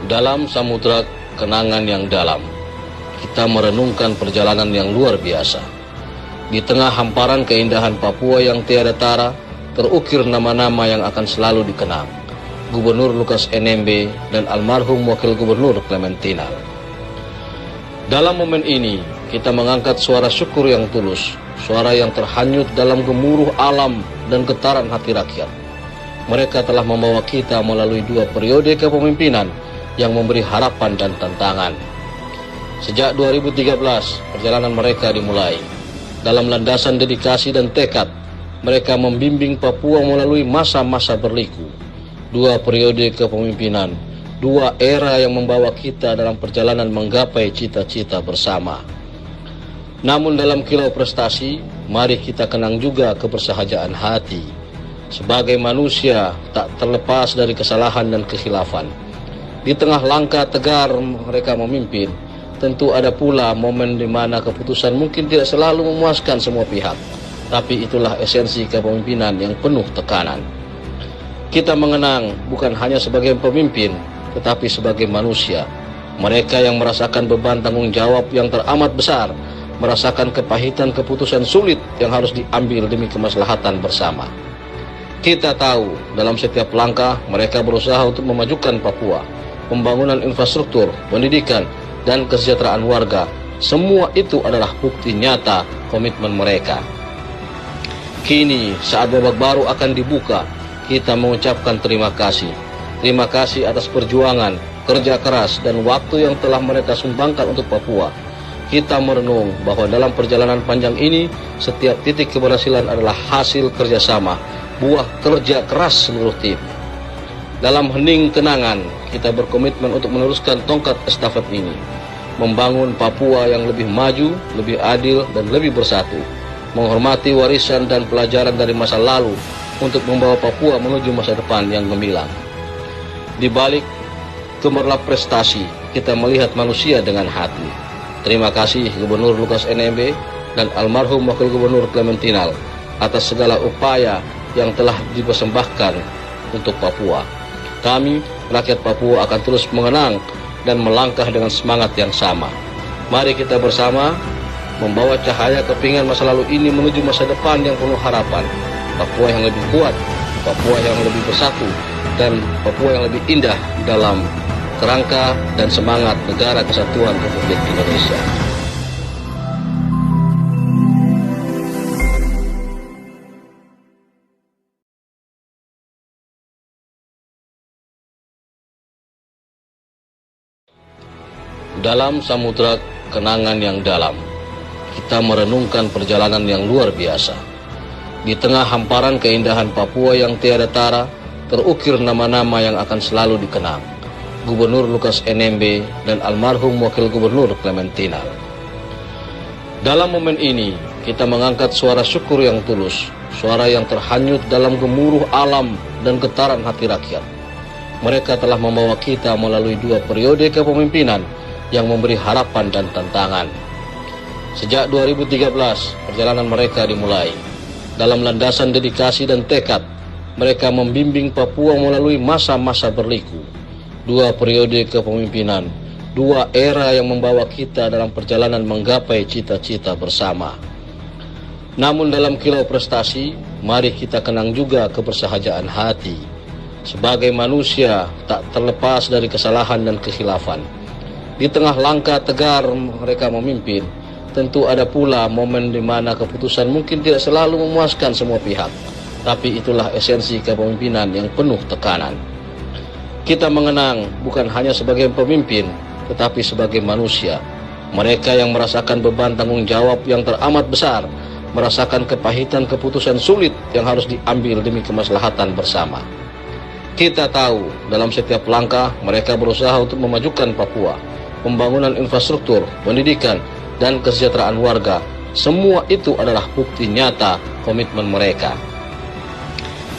Dalam samudra kenangan yang dalam, kita merenungkan perjalanan yang luar biasa. Di tengah hamparan keindahan Papua yang tiada tara, terukir nama-nama yang akan selalu dikenang. Gubernur Lukas NMB dan almarhum Wakil Gubernur Clementina. Dalam momen ini, kita mengangkat suara syukur yang tulus, suara yang terhanyut dalam gemuruh alam dan getaran hati rakyat. Mereka telah membawa kita melalui 2 periode kepemimpinan yang memberi harapan dan tantangan. Sejak 2013, perjalanan mereka dimulai. Dalam landasan dedikasi dan tekad, mereka membimbing Papua melalui masa-masa berliku. 2 periode kepemimpinan, 2 era yang membawa kita dalam perjalanan menggapai cita-cita bersama. Namun dalam kilau prestasi, mari kita kenang juga kebersahajaan hati. Sebagai manusia, tak terlepas dari kesalahan dan kekhilafan. Di tengah langkah tegar mereka memimpin, tentu ada pula momen di mana keputusan mungkin tidak selalu memuaskan semua pihak. Tapi itulah esensi kepemimpinan yang penuh tekanan. Kita mengenang bukan hanya sebagai pemimpin, tetapi sebagai manusia. Mereka yang merasakan beban tanggung jawab yang teramat besar, merasakan kepahitan keputusan sulit yang harus diambil demi kemaslahatan bersama. Kita tahu, dalam setiap langkah mereka berusaha untuk memajukan Papua. Pembangunan infrastruktur, pendidikan, dan kesejahteraan warga, semua itu adalah bukti nyata komitmen mereka. Kini, saat babak baru akan dibuka, kita mengucapkan terima kasih. Terima kasih atas perjuangan, kerja keras, dan waktu yang telah mereka sumbangkan untuk Papua. Kita merenung bahwa dalam perjalanan panjang ini, setiap titik keberhasilan adalah hasil kerjasama, buah kerja keras seluruh tim. Dalam hening kenangan, kita berkomitmen untuk meneruskan tongkat estafet ini, membangun Papua yang lebih maju, lebih adil, dan lebih bersatu, menghormati warisan dan pelajaran dari masa lalu untuk membawa Papua menuju masa depan yang gemilang. Di balik gemerlap prestasi, kita melihat manusia dengan hati. Terima kasih Gubernur Lukas NMB dan almarhum Wakil Gubernur Clementina atas segala upaya yang telah dipersembahkan untuk Papua. Kami, rakyat Papua, akan terus mengenang dan melangkah dengan semangat yang sama. Mari kita bersama membawa cahaya kepingan masa lalu ini menuju masa depan yang penuh harapan. Papua yang lebih kuat, Papua yang lebih bersatu, dan Papua yang lebih indah dalam kerangka dan semangat Negara Kesatuan Republik Indonesia. Dalam samudra kenangan yang dalam, kita merenungkan perjalanan yang luar biasa. Di tengah hamparan keindahan Papua yang tiada tara, terukir nama-nama yang akan selalu dikenang. Gubernur Lukas NMB dan almarhum Wakil Gubernur Clementina. Dalam momen ini, kita mengangkat suara syukur yang tulus, suara yang terhanyut dalam gemuruh alam dan getaran hati rakyat. Mereka telah membawa kita melalui 2 periode kepemimpinan yang memberi harapan dan tantangan. Sejak 2013, perjalanan mereka dimulai. Dalam landasan dedikasi dan tekad, mereka membimbing Papua melalui masa-masa berliku. 2 periode kepemimpinan, 2 era yang membawa kita dalam perjalanan menggapai cita-cita bersama. Namun dalam kilau prestasi, mari kita kenang juga kebersahajaan hati. Sebagai manusia, tak terlepas dari kesalahan dan kekhilafan. Di tengah langkah tegar mereka memimpin, tentu ada pula momen di mana keputusan mungkin tidak selalu memuaskan semua pihak. Tapi itulah esensi kepemimpinan yang penuh tekanan. Kita mengenang bukan hanya sebagai pemimpin, tetapi sebagai manusia. Mereka yang merasakan beban tanggung jawab yang teramat besar, merasakan kepahitan keputusan sulit yang harus diambil demi kemaslahatan bersama. Kita tahu, dalam setiap langkah mereka berusaha untuk memajukan Papua. Pembangunan infrastruktur, pendidikan, dan kesejahteraan warga, semua itu adalah bukti nyata komitmen mereka.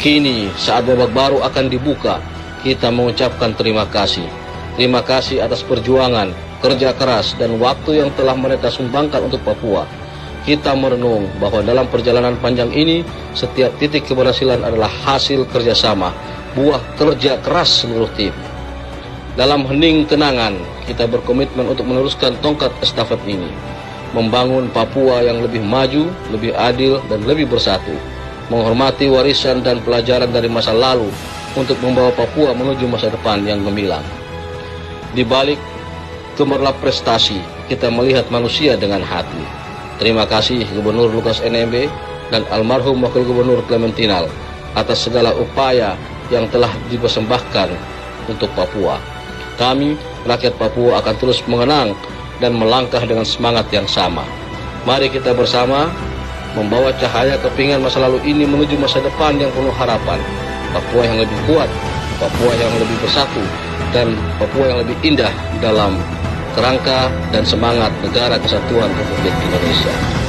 Kini, saat babak baru akan dibuka, kita mengucapkan terima kasih. Terima kasih atas perjuangan, kerja keras, dan waktu yang telah mereka sumbangkan untuk Papua. Kita merenung bahwa dalam perjalanan panjang ini, setiap titik keberhasilan adalah hasil kerjasama, buah kerja keras seluruh tim. Dalam hening kenangan, kita berkomitmen untuk meneruskan tongkat estafet ini, membangun Papua yang lebih maju, lebih adil, dan lebih bersatu, menghormati warisan dan pelajaran dari masa lalu untuk membawa Papua menuju masa depan yang gemilang. Di balik gemerlap prestasi, kita melihat manusia dengan hati. Terima kasih Gubernur Lukas NMB dan almarhum Wakil Gubernur Clementinal atas segala upaya yang telah dipersembahkan untuk Papua. Kami, rakyat Papua, akan terus mengenang dan melangkah dengan semangat yang sama. Mari kita bersama membawa cahaya kepingan masa lalu ini menuju masa depan yang penuh harapan. Papua yang lebih kuat, Papua yang lebih bersatu, dan Papua yang lebih indah dalam kerangka dan semangat Negara Kesatuan Republik Indonesia.